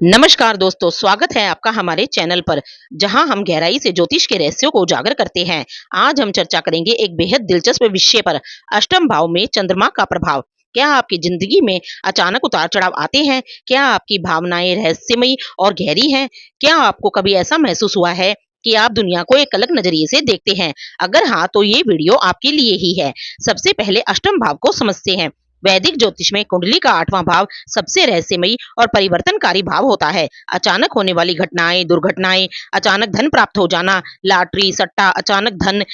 नमस्कार दोस्तों, स्वागत है आपका हमारे चैनल पर, जहां हम गहराई से ज्योतिष के रहस्यों को उजागर करते हैं। आज हम चर्चा करेंगे एक बेहद दिलचस्प विषय पर, अष्टम भाव में चंद्रमा का प्रभाव। क्या आपकी जिंदगी में अचानक उतार चढ़ाव आते हैं? क्या आपकी भावनाएं रहस्यमयी और गहरी हैं? क्या आपको कभी ऐसा महसूस हुआ है कि आप दुनिया को एक अलग नजरिए से देखते हैं? अगर हाँ, तो ये वीडियो आपके लिए ही है। सबसे पहले अष्टम भाव को समझते हैं। वैदिक ज्योतिष में कुंडली का 8वां भाव सबसे रहस्यमयी और परिवर्तनकारी भाव होता है। अचानक होने वाली घटनाएं, दुर्घटनाएं, अचानक धन प्राप्त हो जाना, लॉटरी, सट्टा, अचानक धन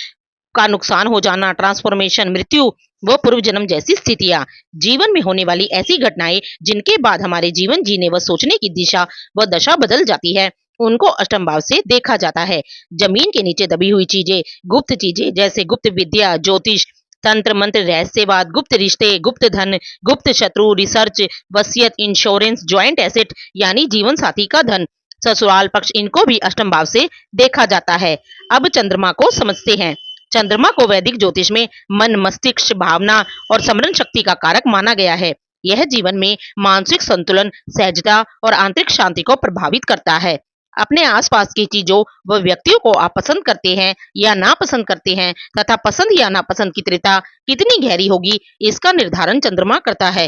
का नुकसान हो जाना, ट्रांसफॉर्मेशन, मृत्यु व पूर्व जन्म जैसी स्थितियां, जीवन में होने वाली ऐसी घटनाएं जिनके बाद हमारे जीवन जीने व सोचने की दिशा व दशा बदल जाती है, उनको अष्टम भाव से देखा जाता है। जमीन के नीचे दबी हुई चीजें, गुप्त चीजें जैसे गुप्त विद्या, ज्योतिष, तंत्र मंत्र, रहस्यवाद, गुप्त रिश्ते, गुप्त धन, गुप्त शत्रु, रिसर्च, वसीयत, इंश्योरेंस, ज्वाइंट एसेट यानी जीवन साथी का धन, ससुराल पक्ष, इनको भी अष्टम भाव से देखा जाता है। अब चंद्रमा को समझते हैं। चंद्रमा को वैदिक ज्योतिष में मन, मस्तिष्क, भावना और स्मरण शक्ति का कारक माना गया है। यह जीवन में मानसिक संतुलन, सहजता और आंतरिक शांति को प्रभावित करता है। अपने आसपास की चीजों व व्यक्तियों को आप पसंद करते हैं या नापसंद करते हैं, तथा पसंद या नापसंद की तीव्रता कितनी गहरी होगी, इसका निर्धारण चंद्रमा करता है।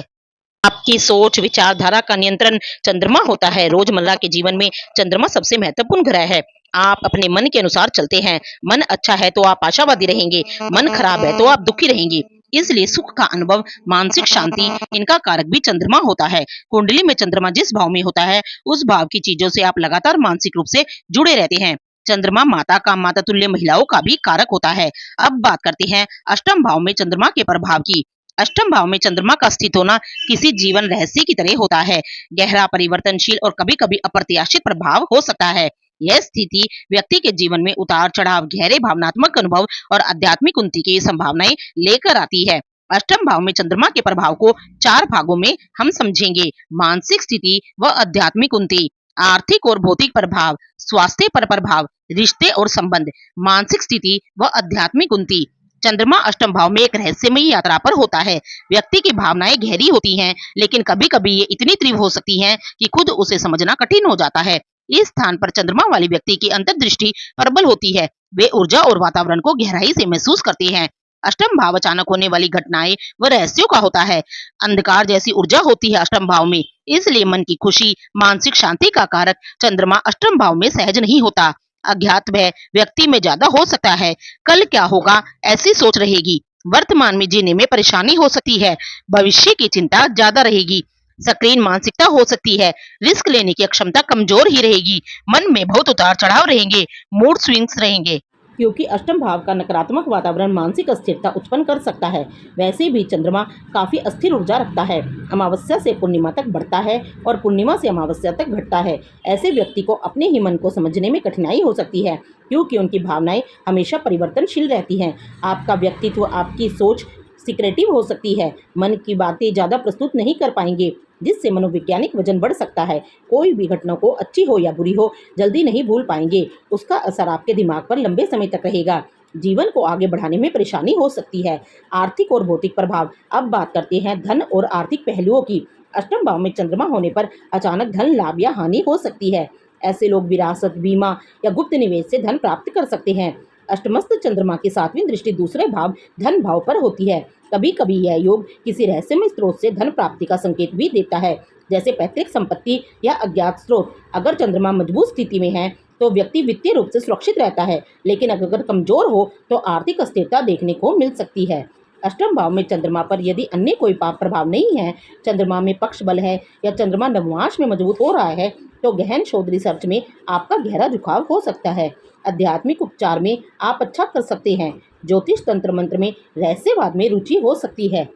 आपकी सोच, विचारधारा का नियंत्रण चंद्रमा होता है। रोजमर्रा के जीवन में चंद्रमा सबसे महत्वपूर्ण ग्रह है। आप अपने मन के अनुसार चलते हैं। मन अच्छा है तो आप आशावादी रहेंगे, मन खराब है तो आप दुखी रहेंगे। इसलिए सुख का अनुभव, मानसिक शांति, इनका कारक भी चंद्रमा होता है। कुंडली में चंद्रमा जिस भाव में होता है, उस भाव की चीजों से आप लगातार मानसिक रूप से जुड़े रहते हैं। चंद्रमा माता का, माता तुल्य महिलाओं का भी कारक होता है। अब बात करते हैं अष्टम भाव में चंद्रमा के प्रभाव की। अष्टम भाव में चंद्रमा का स्थित होना किसी जीवन रहस्य की तरह होता है। गहरा, परिवर्तनशील और कभी कभी अप्रत्याशित प्रभाव हो सकता है। यह स्थिति व्यक्ति के जीवन में उतार चढ़ाव, गहरे भावनात्मक अनुभव और आध्यात्मिक उन्नति की संभावनाएं लेकर आती है। अष्टम भाव में चंद्रमा के प्रभाव को 4 भागों में हम समझेंगे: मानसिक स्थिति व आध्यात्मिक उन्नति, आर्थिक और भौतिक प्रभाव, स्वास्थ्य पर प्रभाव, रिश्ते और संबंध, मानसिक स्थिति व आध्यात्मिक उन्नति। चंद्रमा अष्टम भाव में एक रहस्यमयी यात्रा पर होता है। व्यक्ति की भावनाएं गहरी होती हैं, लेकिन कभी-कभी ये इतनी तीव्र हो सकती हैं कि खुद उसे समझना कठिन हो जाता है। इस स्थान पर चंद्रमा वाली व्यक्ति की अंतर्दृष्टि प्रबल होती है। वे ऊर्जा और वातावरण को गहराई से महसूस करते हैं। अष्टम भाव अचानक होने वाली घटनाएं व रहस्यों का होता है। अंधकार जैसी ऊर्जा होती है अष्टम भाव में, इसलिए मन की खुशी, मानसिक शांति का कारक चंद्रमा अष्टम भाव में सहज नहीं होता। अज्ञात भय व्यक्ति में ज्यादा हो सकता है। कल क्या होगा ऐसी सोच रहेगी। वर्तमान में जीने में परेशानी हो सकती है। भविष्य की चिंता ज्यादा रहेगी। सक्रिय मानसिकता हो सकती है। रिस्क लेने की क्षमता कमजोर ही रहेगी। मन में बहुत उतार चढ़ाव रहेंगे। मूड स्विंग्स रहेंगे, क्योंकि अष्टम भाव का नकारात्मक वातावरण मानसिक अस्थिरता उत्पन्न कर सकता है। वैसे भी चंद्रमा काफी अस्थिर ऊर्जा रखता है। अमावस्या से पूर्णिमा तक बढ़ता है और पूर्णिमा से अमावस्या तक घटता है। ऐसे व्यक्ति को अपने ही मन को समझने में कठिनाई हो सकती है, क्योंकि उनकी भावनाएं हमेशा परिवर्तनशील रहती हैं। आपका व्यक्तित्व, आपकी सोच सिक्रेटिव हो सकती है। मन की बातें ज़्यादा प्रस्तुत नहीं कर पाएंगे, जिससे मनोवैज्ञानिक वजन बढ़ सकता है। कोई भी घटना को, अच्छी हो या बुरी हो, जल्दी नहीं भूल पाएंगे। उसका असर आपके दिमाग पर लंबे समय तक रहेगा। जीवन को आगे बढ़ाने में परेशानी हो सकती है। आर्थिक और भौतिक प्रभाव। अब बात करते हैं धन और आर्थिक पहलुओं की। अष्टम भाव में चंद्रमा होने पर अचानक धन लाभ या हानि हो सकती है। ऐसे लोग विरासत, बीमा या गुप्त निवेश से धन प्राप्त कर सकते हैं। अष्टमस्थ चंद्रमा की 7वीं दृष्टि दूसरे भाव धन भाव पर होती है। कभी कभी यह योग किसी रहस्यमय स्रोत से धन प्राप्ति का संकेत भी देता है, जैसे पैतृक संपत्ति या अज्ञात स्रोत। अगर चंद्रमा मजबूत स्थिति में है तो व्यक्ति वित्तीय रूप से सुरक्षित रहता है, लेकिन अगर कमजोर हो तो आर्थिक अस्थिरता देखने को मिल सकती है। अष्टम भाव में चंद्रमा पर यदि अन्य कोई पाप प्रभाव नहीं है, चंद्रमा में पक्ष बल है या चंद्रमा नवमांश में मजबूत हो रहा है, तो गहन शोध, रिसर्च में आपका गहरा झुकाव हो सकता है। आध्यात्मिक उपचार में आप अच्छा कर सकते हैं। ज्योतिष, तंत्र मंत्र में, रहस्यवाद में रुचि हो सकती है।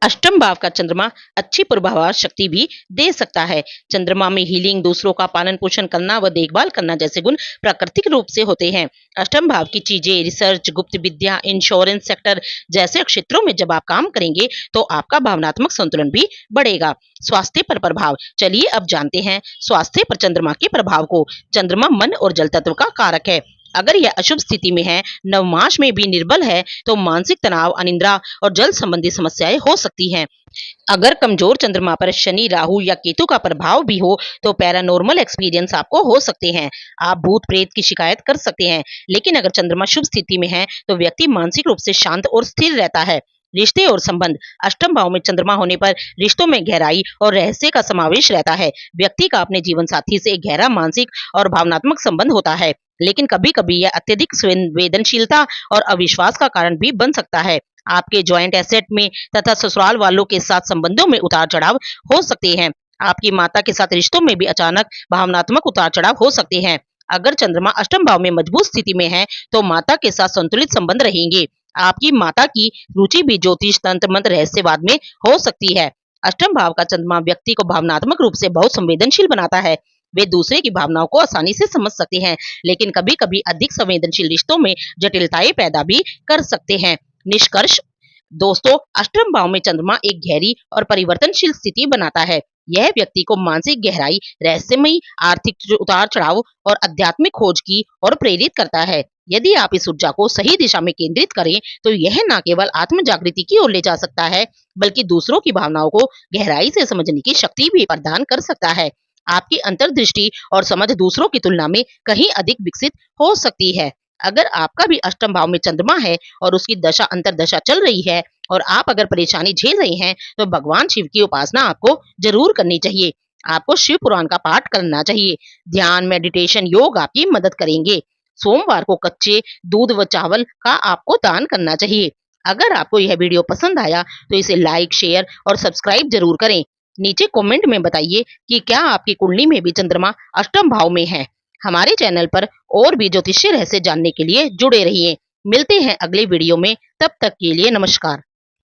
अष्टम भाव का चंद्रमा अच्छी पूर्वाभास शक्ति भी दे सकता है। चंद्रमा में हीलिंग, दूसरों का पालन पोषण करना व देखभाल करना जैसे गुण प्राकृतिक रूप से होते हैं। अष्टम भाव की चीजें, रिसर्च, गुप्त विद्या, इंश्योरेंस सेक्टर जैसे क्षेत्रों में जब आप काम करेंगे तो आपका भावनात्मक संतुलन भी बढ़ेगा। स्वास्थ्य पर प्रभाव। चलिए अब जानते हैं स्वास्थ्य पर चंद्रमा के प्रभाव को। चंद्रमा मन और जल तत्व का कारक है। अगर यह अशुभ स्थिति में है, नवमास में भी निर्बल है, तो मानसिक तनाव, अनिद्रा और जल संबंधी समस्याएं हो सकती हैं। अगर कमजोर चंद्रमा पर शनि, राहु या केतु का प्रभाव भी हो, तो पैरानॉर्मल एक्सपीरियंस आपको हो सकते हैं। आप भूत प्रेत की शिकायत कर सकते हैं। लेकिन अगर चंद्रमा शुभ स्थिति में है, तो व्यक्ति मानसिक रूप से शांत और स्थिर रहता है। रिश्ते और संबंध। अष्टम भाव में चंद्रमा होने पर रिश्तों में गहराई और रहस्य का समावेश रहता है। व्यक्ति का अपने जीवन साथी से एक गहरा मानसिक और भावनात्मक संबंध होता है, लेकिन कभी-कभी यह अत्यधिक संवेदनशीलता और अविश्वास का कारण भी बन सकता है। आपके जॉइंट एसेट में तथा ससुराल वालों के साथ संबंधों में उतार चढ़ाव हो सकते हैं। आपकी माता के साथ रिश्तों में भी अचानक भावनात्मक उतार चढ़ाव हो सकते हैं। अगर चंद्रमा अष्टम भाव में मजबूत स्थिति में है, तो माता के साथ संतुलित संबंध रहेंगे। आपकी माता की रुचि भी ज्योतिष, तंत्र, मंत्र, रहस्यवाद में हो सकती है। अष्टम भाव का चंद्रमा व्यक्ति को भावनात्मक रूप से बहुत संवेदनशील बनाता है। वे दूसरे की भावनाओं को आसानी से समझ सकते हैं, लेकिन कभी-कभी अधिक संवेदनशील रिश्तों में जटिलताएं पैदा भी कर सकते हैं। निष्कर्ष। दोस्तों, अष्टम भाव में चंद्रमा एक गहरी और परिवर्तनशील स्थिति बनाता है। यह व्यक्ति को मानसिक गहराई, रहस्यमयी, आर्थिक उतार चढ़ाव और आध्यात्मिक खोज की ओर प्रेरित करता है। यदि आप इस ऊर्जा को सही दिशा में केंद्रित करें, तो यह न केवल आत्म जागृति की ओर ले जा सकता है, बल्कि दूसरों की भावनाओं को गहराई से समझने की शक्ति भी प्रदान कर सकता है। आपकी अंतर्दृष्टि और समझ दूसरों की तुलना में कहीं अधिक विकसित हो सकती है। अगर आपका भी अष्टम भाव में चंद्रमा है और उसकी दशा अंतर्दशा चल रही है और आप अगर परेशानी झेल रहे हैं, तो भगवान शिव की उपासना आपको जरूर करनी चाहिए। आपको शिव पुराण का पाठ करना चाहिए। ध्यान, मेडिटेशन, योग आपकी मदद करेंगे। सोमवार को कच्चे दूध व चावल का आपको दान करना चाहिए। अगर आपको यह वीडियो पसंद आया, तो इसे लाइक, शेयर और सब्सक्राइब जरूर करें। नीचे कमेंट में बताइए कि क्या आपकी कुंडली में भी चंद्रमा अष्टम भाव में है। हमारे चैनल पर और भी ज्योतिषीय रहस्य जानने के लिए जुड़े रहिए। मिलते हैं अगले वीडियो में। तब तक के लिए नमस्कार।